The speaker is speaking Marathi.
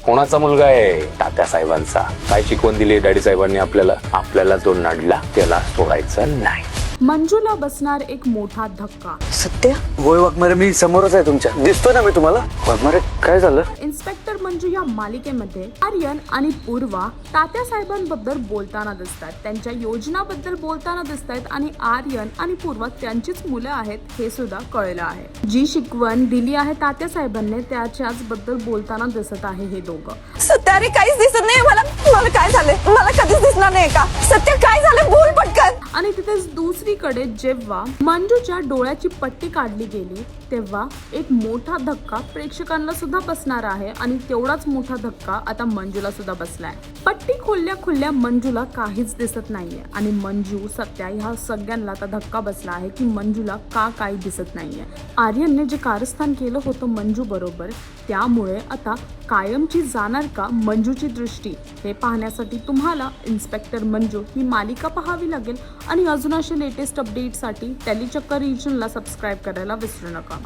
कोणाचा मुलगा आहे? तात्या साहेबांचा. काय शिकवण दिली डॅडी साहेबांनी आपल्याला जो नडला त्याला सोडायचा नाही. मंजूला बसणार एक मोठा धक्का. सत्या? होय वाघमारे, मी समोरच आहे तुमच्या. दिसतोय ना मी तुम्हाला? वाघमारे काय झालं? इन्स्पेक्टर मंजू या मालिकेमध्ये आर्यन आणि पूर्वा तात्या साहेबांबद्दल बोलताना दिसतात, त्यांच्या योजनाबद्दल बोलताना दिसतात आणि आर्यन आणि पूर्वा त्यांचीच मुलं आहेत हे सुद्धा कळलं आहे. जी शिकवण दिली आहे तात्या साहेबांनी त्याच्याच बद्दल बोलताना दिसत आहे हे दोघं. सत्या, अरे काहीच दिसत नाही मला काय झालंय? मला कधीच दिसणार नाही का? सत्या काय झालं? बोल पटकन. आणि तिथेच दुसरीकडे जेव्हा मंजूच्या डोळ्याची पट्टी काढली गेली तेव्हा एक मोठा धक्का प्रेक्षकांना सुद्धा बसणार आहे आणि तेवढाच मोठा धक्का आता मंजूला सुद्धा बसलाय. पट्टी खोलल्या मंजूला काहीच दिसत नाहीये आणि मंजू, सत्या ह्या सगळ्यांना आता धक्का बसला आहे की मंजूला का काही दिसत नाहीये. आर्यनने जे कारस्थान केलं होतं मंजू बरोबर, त्यामुळे आता कायमची जाणार का मंजूची दृष्टी, हे पाहण्यासाठी तुम्हाला इन्स्पेक्टर मंजू ही मालिका पाहावी लागेल. आणि अजून असे लेटेस्ट अपडेटसाठी टेलीचक्कर रिजनला सबस्क्राईब करायला विसरू नका.